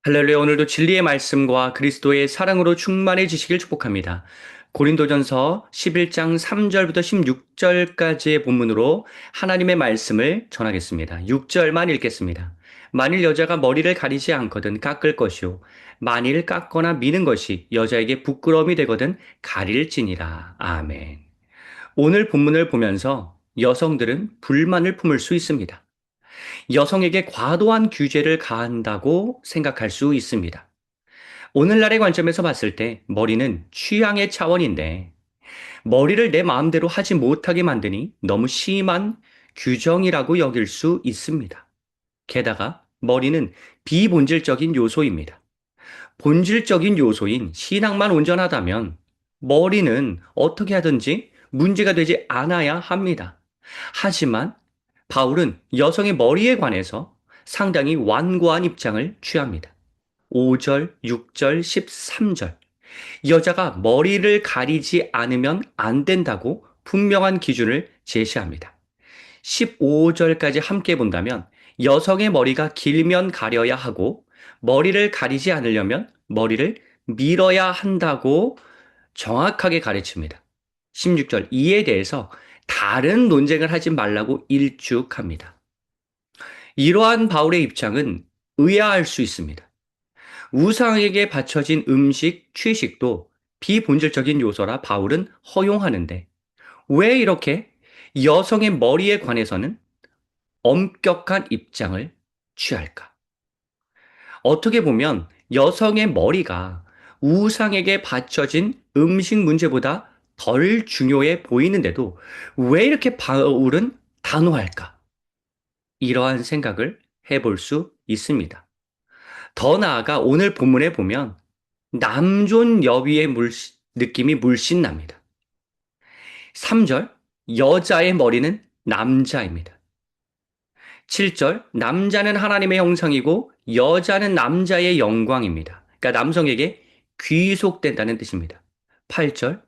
할렐루야, 오늘도 진리의 말씀과 그리스도의 사랑으로 충만해지시길 축복합니다. 고린도전서 11장 3절부터 16절까지의 본문으로 하나님의 말씀을 전하겠습니다. 6절만 읽겠습니다. 만일 여자가 머리를 가리지 않거든 깎을 것이요. 만일 깎거나 미는 것이 여자에게 부끄러움이 되거든 가릴지니라. 아멘. 오늘 본문을 보면서 여성들은 불만을 품을 수 있습니다. 여성에게 과도한 규제를 가한다고 생각할 수 있습니다. 오늘날의 관점에서 봤을 때 머리는 취향의 차원인데 머리를 내 마음대로 하지 못하게 만드니 너무 심한 규정이라고 여길 수 있습니다. 게다가 머리는 비본질적인 요소입니다. 본질적인 요소인 신앙만 온전하다면 머리는 어떻게 하든지 문제가 되지 않아야 합니다. 하지만 바울은 여성의 머리에 관해서 상당히 완고한 입장을 취합니다. 5절, 6절, 13절. 여자가 머리를 가리지 않으면 안 된다고 분명한 기준을 제시합니다. 15절까지 함께 본다면 여성의 머리가 길면 가려야 하고 머리를 가리지 않으려면 머리를 밀어야 한다고 정확하게 가르칩니다. 16절 이에 대해서 다른 논쟁을 하지 말라고 일축합니다. 이러한 바울의 입장은 의아할 수 있습니다. 우상에게 바쳐진 음식, 취식도 비본질적인 요소라 바울은 허용하는데 왜 이렇게 여성의 머리에 관해서는 엄격한 입장을 취할까? 어떻게 보면 여성의 머리가 우상에게 바쳐진 음식 문제보다 덜 중요해 보이는데도 왜 이렇게 바울은 단호할까? 이러한 생각을 해볼 수 있습니다. 더 나아가 오늘 본문에 보면 남존 여비의 느낌이 물씬 납니다. 3절, 여자의 머리는 남자입니다. 7절, 남자는 하나님의 형상이고 여자는 남자의 영광입니다. 그러니까 남성에게 귀속된다는 뜻입니다. 8절,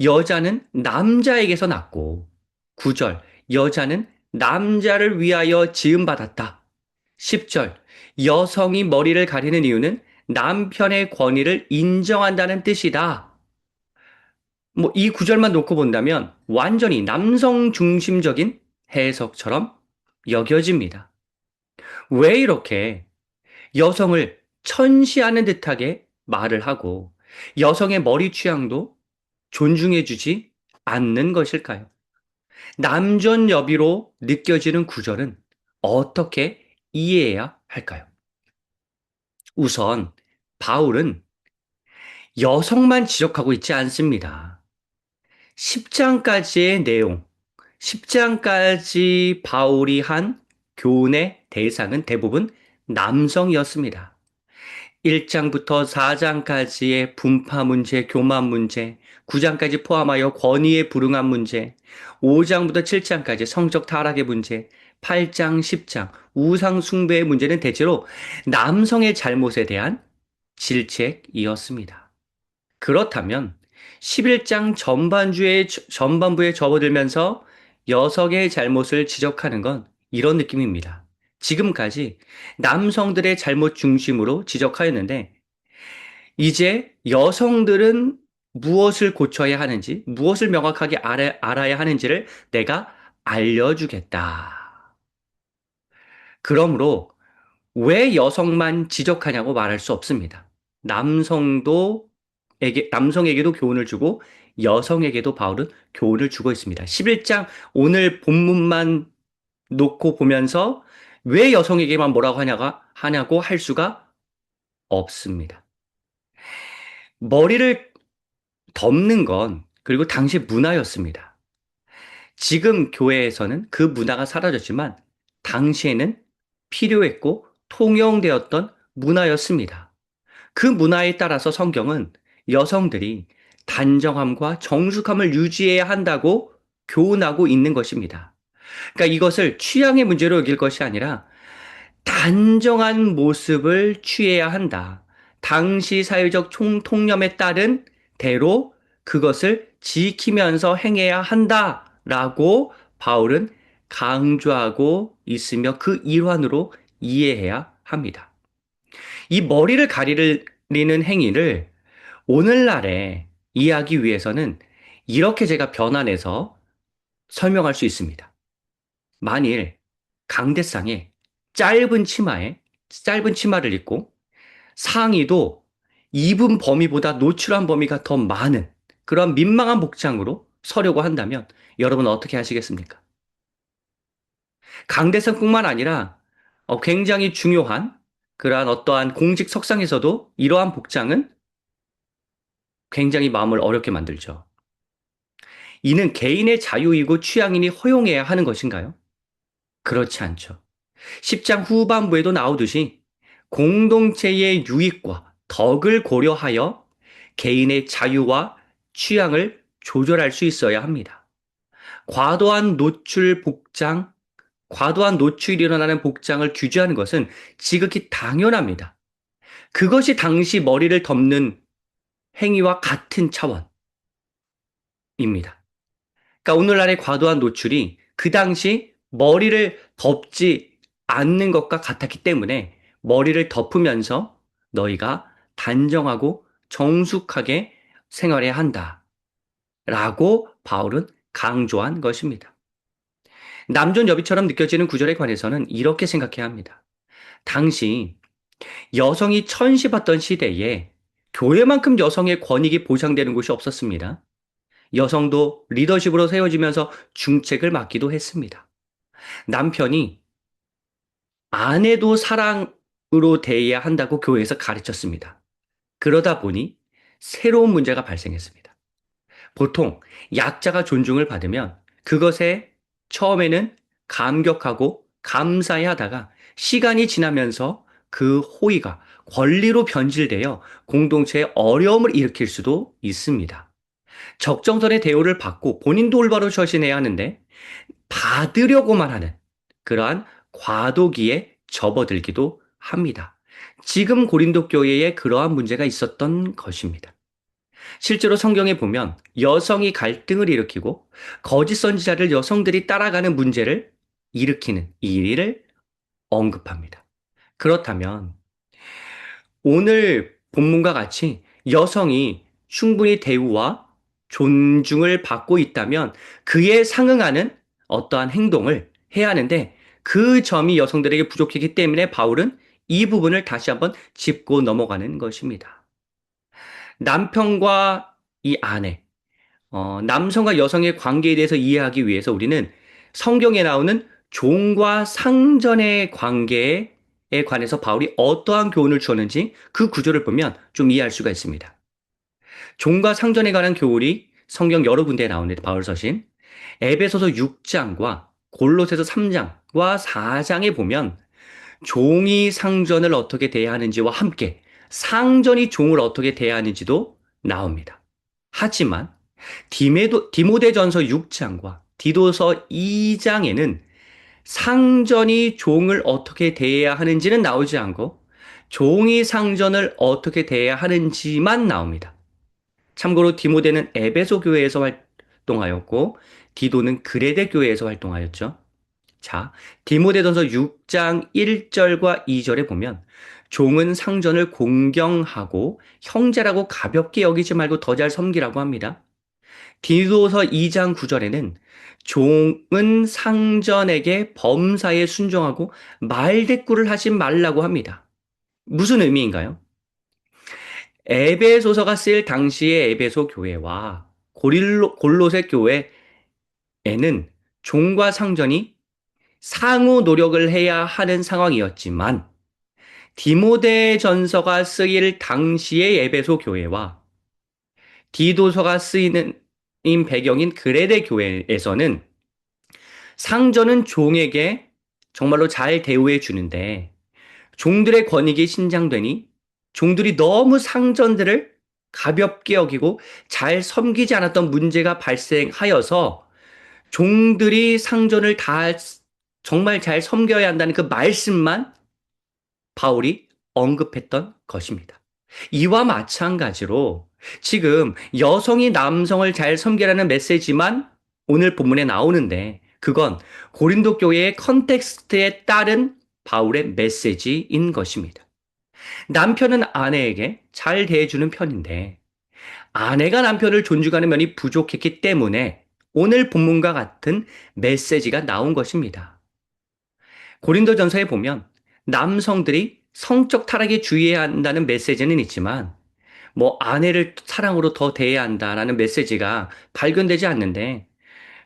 여자는 남자에게서 났고 9절, 여자는 남자를 위하여 지음받았다. 10절, 여성이 머리를 가리는 이유는 남편의 권위를 인정한다는 뜻이다. 이 구절만 놓고 본다면 완전히 남성 중심적인 해석처럼 여겨집니다. 왜 이렇게 여성을 천시하는 듯하게 말을 하고 여성의 머리 취향도 존중해주지 않는 것일까요? 남존 여비로 느껴지는 구절은 어떻게 이해해야 할까요? 우선 바울은 여성만 지적하고 있지 않습니다. 10장까지의 내용, 10장까지 바울이 한 교훈의 대상은 대부분 남성이었습니다. 1장부터 4장까지의 분파 문제, 교만 문제, 9장까지 포함하여 권위에 불응한 문제, 5장부터 7장까지 성적 타락의 문제, 8장, 10장, 우상 숭배의 문제는 대체로 남성의 잘못에 대한 질책이었습니다. 그렇다면 11장 전반부에 접어들면서 여성의 잘못을 지적하는 건 이런 느낌입니다. 지금까지 남성들의 잘못 중심으로 지적하였는데 이제 여성들은 무엇을 고쳐야 하는지, 무엇을 명확하게 알아야 하는지를 내가 알려주겠다. 그러므로 왜 여성만 지적하냐고 말할 수 없습니다. 남성에게도 교훈을 주고 여성에게도 바울은 교훈을 주고 있습니다. 11장 오늘 본문만 놓고 보면서 왜 여성에게만 뭐라고 하냐고 할 수가 없습니다. 머리를 덮는 건 그리고 당시 문화였습니다. 지금 교회에서는 그 문화가 사라졌지만 당시에는 필요했고 통용되었던 문화였습니다. 그 문화에 따라서 성경은 여성들이 단정함과 정숙함을 유지해야 한다고 교훈하고 있는 것입니다. 그러니까 이것을 취향의 문제로 여길 것이 아니라 단정한 모습을 취해야 한다. 당시 사회적 통념에 따른 대로 그것을 지키면서 행해야 한다라고 바울은 강조하고 있으며 그 일환으로 이해해야 합니다. 이 머리를 가리는 행위를 오늘날에 이해하기 위해서는 이렇게 제가 변환해서 설명할 수 있습니다. 만일 강대상에 짧은 치마를 입고 상의도 입은 범위보다 노출한 범위가 더 많은 그런 민망한 복장으로 서려고 한다면 여러분 어떻게 하시겠습니까? 강대상뿐만 아니라 굉장히 중요한 그러한 어떠한 공직 석상에서도 이러한 복장은 굉장히 마음을 어렵게 만들죠. 이는 개인의 자유이고 취향이니 허용해야 하는 것인가요? 그렇지 않죠. 10장 후반부에도 나오듯이 공동체의 유익과 덕을 고려하여 개인의 자유와 취향을 조절할 수 있어야 합니다. 과도한 노출 복장, 과도한 노출이 일어나는 복장을 규제하는 것은 지극히 당연합니다. 그것이 당시 머리를 덮는 행위와 같은 차원입니다. 그러니까 오늘날의 과도한 노출이 그 당시 머리를 덮지 않는 것과 같았기 때문에 머리를 덮으면서 너희가 단정하고 정숙하게 생활해야 한다. 라고 바울은 강조한 것입니다. 남존 여비처럼 느껴지는 구절에 관해서는 이렇게 생각해야 합니다. 당시 여성이 천시받던 시대에 교회만큼 여성의 권익이 보장되는 곳이 없었습니다. 여성도 리더십으로 세워지면서 중책을 맡기도 했습니다. 남편이 아내도 사랑으로 대해야 한다고 교회에서 가르쳤습니다. 그러다 보니 새로운 문제가 발생했습니다. 보통 약자가 존중을 받으면 그것에 처음에는 감격하고 감사해 하다가 시간이 지나면서 그 호의가 권리로 변질되어 공동체에 어려움을 일으킬 수도 있습니다. 적정선의 대우를 받고 본인도 올바로 처신해야 하는데 받으려고만 하는 그러한 과도기에 접어들기도 합니다. 지금 고린도 교회에 그러한 문제가 있었던 것입니다. 실제로 성경에 보면 여성이 갈등을 일으키고 거짓 선지자를 여성들이 따라가는 문제를 일으키는 이 일을 언급합니다. 그렇다면 오늘 본문과 같이 여성이 충분히 대우와 존중을 받고 있다면 그에 상응하는 어떠한 행동을 해야 하는데 그 점이 여성들에게 부족했기 때문에 바울은 이 부분을 다시 한번 짚고 넘어가는 것입니다. 남편과 이 아내, 남성과 여성의 관계에 대해서 이해하기 위해서 우리는 성경에 나오는 종과 상전의 관계에 관해서 바울이 어떠한 교훈을 주었는지 그 구조를 보면 좀 이해할 수가 있습니다. 종과 상전에 관한 교훈이 성경 여러 군데에 나오는데 바울 서신 에베소서 6장과 골로새서 3장과 4장에 보면 종이 상전을 어떻게 대해야 하는지와 함께 상전이 종을 어떻게 대해야 하는지도 나옵니다. 하지만 디모데전서 6장과 디도서 2장에는 상전이 종을 어떻게 대해야 하는지는 나오지 않고 종이 상전을 어떻게 대해야 하는지만 나옵니다. 참고로 디모데는 에베소 교회에서 활동하였고 디도는 그레데 교회에서 활동하였죠. 자, 디모데전서 6장 1절과 2절에 보면 종은 상전을 공경하고 형제라고 가볍게 여기지 말고 더 잘 섬기라고 합니다. 디도서 2장 9절에는 종은 상전에게 범사에 순종하고 말대꾸를 하지 말라고 합니다. 무슨 의미인가요? 에베소서가 쓰일 당시의 에베소 교회와 골로새 교회에는 종과 상전이 상호 노력을 해야 하는 상황이었지만 디모데전서가 쓰일 당시의 에베소 교회와 디도서가 쓰이는 배경인 그레데 교회에서는 상전은 종에게 정말로 잘 대우해 주는데 종들의 권익이 신장되니 종들이 너무 상전들을 가볍게 여기고 잘 섬기지 않았던 문제가 발생하여서 종들이 상전을 다 정말 잘 섬겨야 한다는 그 말씀만 바울이 언급했던 것입니다. 이와 마찬가지로 지금 여성이 남성을 잘 섬기라는 메시지만 오늘 본문에 나오는데 그건 고린도 교회의 컨텍스트에 따른 바울의 메시지인 것입니다. 남편은 아내에게 잘 대해주는 편인데 아내가 남편을 존중하는 면이 부족했기 때문에 오늘 본문과 같은 메시지가 나온 것입니다. 고린도전서에 보면 남성들이 성적 타락에 주의해야 한다는 메시지는 있지만 뭐 아내를 사랑으로 더 대해야 한다라는 메시지가 발견되지 않는데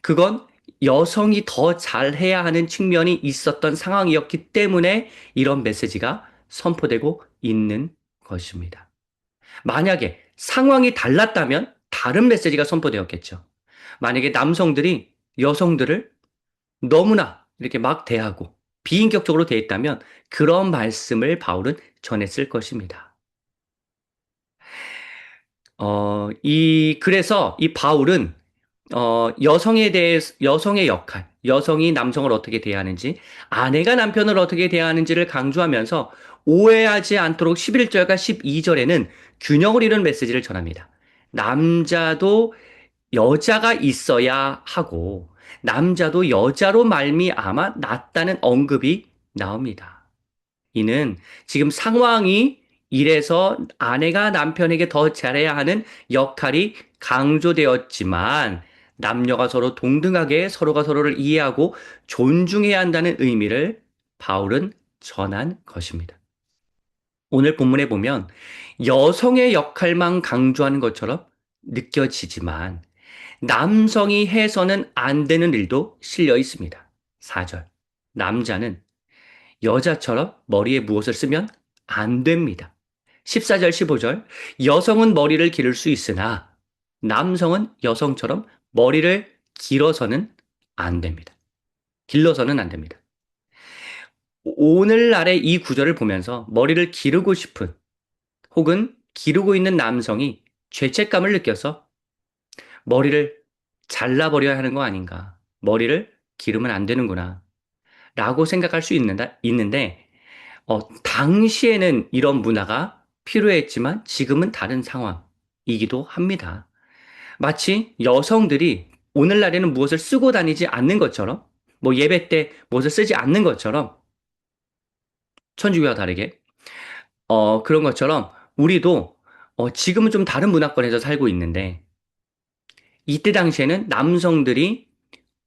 그건 여성이 더 잘해야 하는 측면이 있었던 상황이었기 때문에 이런 메시지가 선포되고 있는 것입니다. 만약에 상황이 달랐다면 다른 메시지가 선포되었겠죠. 만약에 남성들이 여성들을 너무나 이렇게 막 대하고 비인격적으로 대했다면 그런 말씀을 바울은 전했을 것입니다. 그래서 이 바울은 여성에 대해, 여성의 역할, 여성이 남성을 어떻게 대하는지, 아내가 남편을 어떻게 대하는지를 강조하면서 오해하지 않도록 11절과 12절에는 균형을 이루는 메시지를 전합니다. 남자도 여자가 있어야 하고, 남자도 여자로 말미암아 낫다는 언급이 나옵니다. 이는 지금 상황이 이래서 아내가 남편에게 더 잘해야 하는 역할이 강조되었지만 남녀가 서로 동등하게 서로가 서로를 이해하고 존중해야 한다는 의미를 바울은 전한 것입니다. 오늘 본문에 보면 여성의 역할만 강조하는 것처럼 느껴지지만 남성이 해서는 안 되는 일도 실려 있습니다. 4절. 남자는 여자처럼 머리에 무엇을 쓰면 안 됩니다. 14절, 15절. 여성은 머리를 기를 수 있으나 남성은 여성처럼 머리를 길어서는 안 됩니다. 길러서는 안 됩니다. 오늘날의 이 구절을 보면서 머리를 기르고 싶은 혹은 기르고 있는 남성이 죄책감을 느껴서 머리를 잘라버려야 하는 거 아닌가. 머리를 기르면 안 되는구나. 라고 생각할 수 있는데 당시에는 이런 문화가 필요했지만 지금은 다른 상황이기도 합니다. 마치 여성들이 오늘날에는 무엇을 쓰고 다니지 않는 것처럼, 뭐 예배 때 무엇을 쓰지 않는 것처럼, 천주교와 다르게, 그런 것처럼 우리도 지금은 좀 다른 문화권에서 살고 있는데, 이때 당시에는 남성들이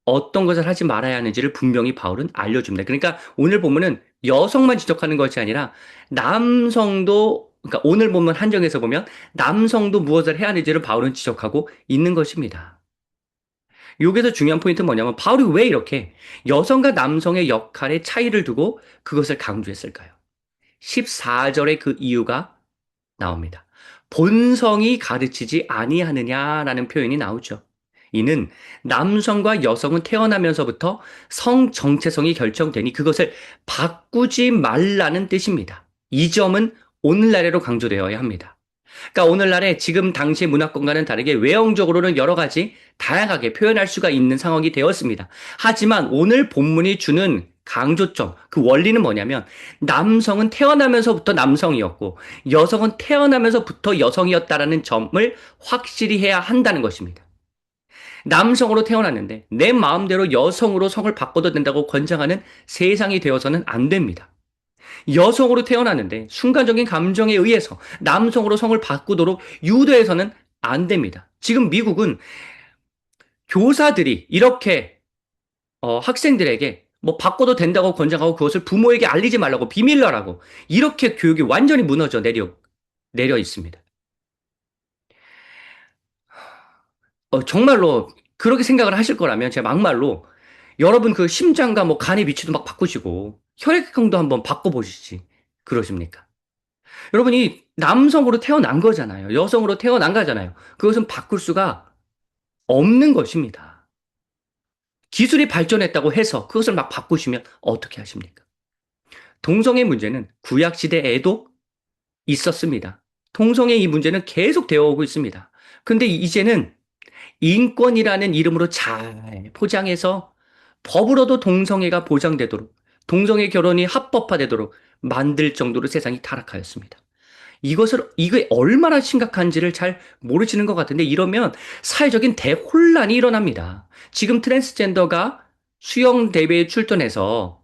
어떤 것을 하지 말아야 하는지를 분명히 바울은 알려줍니다. 그러니까 오늘 보면은 여성만 지적하는 것이 아니라 남성도, 그러니까 오늘 보면 한정에서 보면 남성도 무엇을 해야 하는지를 바울은 지적하고 있는 것입니다. 여기서 중요한 포인트는 뭐냐면 바울이 왜 이렇게 여성과 남성의 역할의 차이를 두고 그것을 강조했을까요? 14절의 그 이유가 나옵니다. 본성이 가르치지 아니하느냐라는 표현이 나오죠. 이는 남성과 여성은 태어나면서부터 성 정체성이 결정되니 그것을 바꾸지 말라는 뜻입니다. 이 점은 오늘날에로 강조되어야 합니다. 그러니까 오늘날에 지금 당시의 문화권과는 다르게 외형적으로는 여러 가지 다양하게 표현할 수가 있는 상황이 되었습니다. 하지만 오늘 본문이 주는 강조점, 그 원리는 뭐냐면 남성은 태어나면서부터 남성이었고 여성은 태어나면서부터 여성이었다라는 점을 확실히 해야 한다는 것입니다. 남성으로 태어났는데 내 마음대로 여성으로 성을 바꿔도 된다고 권장하는 세상이 되어서는 안 됩니다. 여성으로 태어났는데 순간적인 감정에 의해서 남성으로 성을 바꾸도록 유도해서는 안 됩니다. 지금 미국은 교사들이 이렇게 학생들에게 뭐 바꿔도 된다고 권장하고 그것을 부모에게 알리지 말라고 비밀로 하라고 이렇게 교육이 완전히 무너져 내려 있습니다. 정말로 그렇게 생각을 하실 거라면 제가 막말로 여러분 그 심장과 뭐 간의 위치도 막 바꾸시고 혈액형도 한번 바꿔보시지 그러십니까? 여러분이 남성으로 태어난 거잖아요. 여성으로 태어난 거잖아요. 그것은 바꿀 수가 없는 것입니다. 기술이 발전했다고 해서 그것을 막 바꾸시면 어떻게 하십니까? 동성애 문제는 구약시대에도 있었습니다. 동성애 이 문제는 계속 되어 오고 있습니다. 근데 이제는 인권이라는 이름으로 잘 포장해서 법으로도 동성애가 보장되도록, 동성애 결혼이 합법화되도록 만들 정도로 세상이 타락하였습니다. 이게 얼마나 심각한지를 잘 모르시는 것 같은데 이러면 사회적인 대혼란이 일어납니다. 지금 트랜스젠더가 수영 대회에 출전해서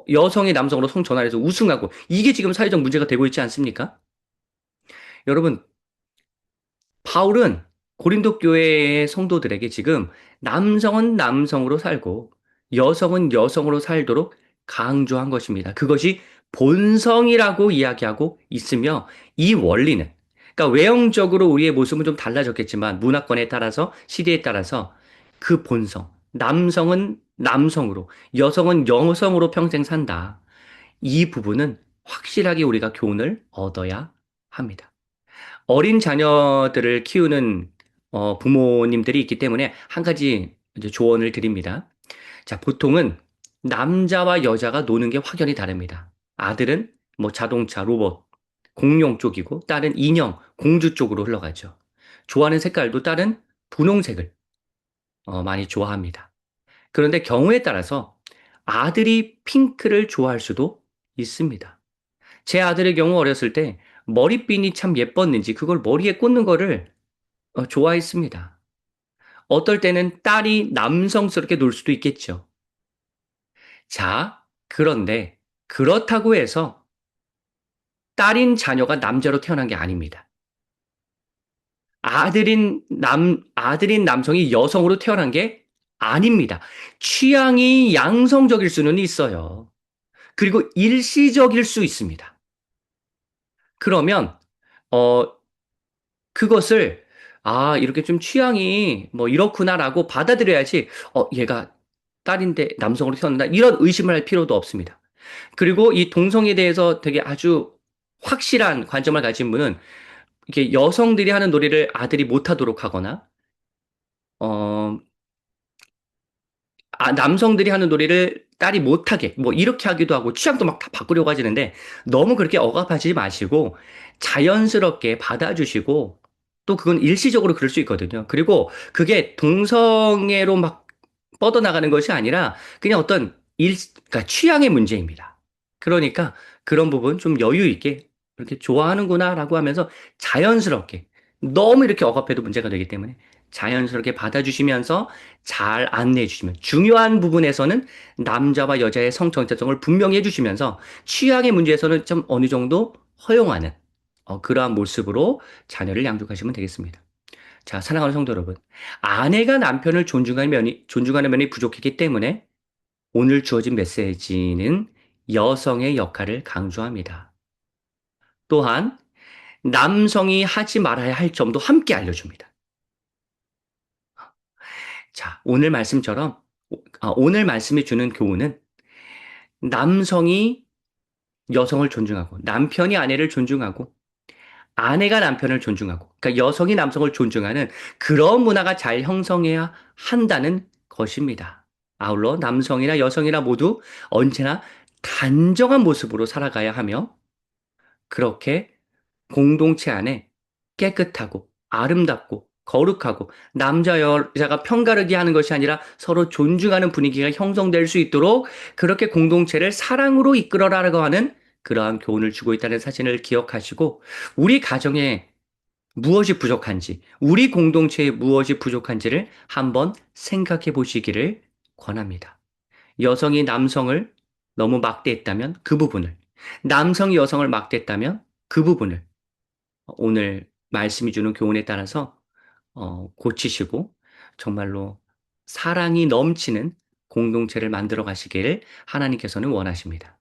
여성이 남성으로 성전환해서 우승하고 이게 지금 사회적 문제가 되고 있지 않습니까? 여러분, 바울은 고린도 교회의 성도들에게 지금 남성은 남성으로 살고 여성은 여성으로 살도록 강조한 것입니다. 그것이 본성이라고 이야기하고 있으며 이 원리는 그러니까 외형적으로 우리의 모습은 좀 달라졌겠지만 문화권에 따라서 시대에 따라서 그 본성, 남성은 남성으로 여성은 여성으로 평생 산다. 이 부분은 확실하게 우리가 교훈을 얻어야 합니다. 어린 자녀들을 키우는 부모님들이 있기 때문에 한 가지 이제 조언을 드립니다. 자, 보통은 남자와 여자가 노는 게 확연히 다릅니다. 아들은 뭐 자동차, 로봇, 공룡 쪽이고 딸은 인형, 공주 쪽으로 흘러가죠. 좋아하는 색깔도 딸은 분홍색을 많이 좋아합니다. 그런데 경우에 따라서 아들이 핑크를 좋아할 수도 있습니다. 제 아들의 경우 어렸을 때 머리핀이 참 예뻤는지 그걸 머리에 꽂는 거를 좋아했습니다. 어떨 때는 딸이 남성스럽게 놀 수도 있겠죠. 자, 그런데 그렇다고 해서 딸인 자녀가 남자로 태어난 게 아닙니다. 아들인 남성이 여성으로 태어난 게 아닙니다. 취향이 양성적일 수는 있어요. 그리고 일시적일 수 있습니다. 그러면, 어, 그것을 이렇게 좀 취향이 뭐 이렇구나라고 받아들여야지 얘가 딸인데 남성으로 태어난다 이런 의심을 할 필요도 없습니다. 그리고 이 동성에 대해서 되게 아주 확실한 관점을 가진 분은 이게 여성들이 하는 놀이를 아들이 못하도록 하거나 어, 남성들이 하는 놀이를 딸이 못하게, 뭐, 이렇게 하기도 하고, 취향도 막 다 바꾸려고 하시는데, 너무 그렇게 억압하지 마시고, 자연스럽게 받아주시고, 또 그건 일시적으로 그럴 수 있거든요. 그리고 그게 동성애로 막 뻗어나가는 것이 아니라, 그냥 어떤 그러니까 취향의 문제입니다. 그러니까 그런 부분 좀 여유 있게, 이렇게 좋아하는구나라고 하면서 자연스럽게, 너무 이렇게 억압해도 문제가 되기 때문에, 자연스럽게 받아주시면서 잘 안내해 주시면 중요한 부분에서는 남자와 여자의 성정체성을 분명히 해주시면서 취향의 문제에서는 좀 어느 정도 허용하는 그러한 모습으로 자녀를 양육하시면 되겠습니다. 자, 사랑하는 성도 여러분, 아내가 남편을 존중하는 면이 부족했기 때문에 오늘 주어진 메시지는 여성의 역할을 강조합니다. 또한 남성이 하지 말아야 할 점도 함께 알려줍니다. 자, 오늘 말씀이 주는 교훈은 남성이 여성을 존중하고, 남편이 아내를 존중하고, 아내가 남편을 존중하고, 그러니까 여성이 남성을 존중하는 그런 문화가 잘 형성해야 한다는 것입니다. 아울러 남성이나 여성이나 모두 언제나 단정한 모습으로 살아가야 하며, 그렇게 공동체 안에 깨끗하고 아름답고 거룩하고 남자 여자가 편가르기 하는 것이 아니라 서로 존중하는 분위기가 형성될 수 있도록 그렇게 공동체를 사랑으로 이끌어라라고 하는 그러한 교훈을 주고 있다는 사실을 기억하시고 우리 가정에 무엇이 부족한지, 우리 공동체에 무엇이 부족한지를 한번 생각해 보시기를 권합니다. 여성이 남성을 너무 막대했다면 그 부분을, 남성이 여성을 막대했다면 그 부분을 오늘 말씀이 주는 교훈에 따라서 고치시고 정말로 사랑이 넘치는 공동체를 만들어 가시기를 하나님께서는 원하십니다.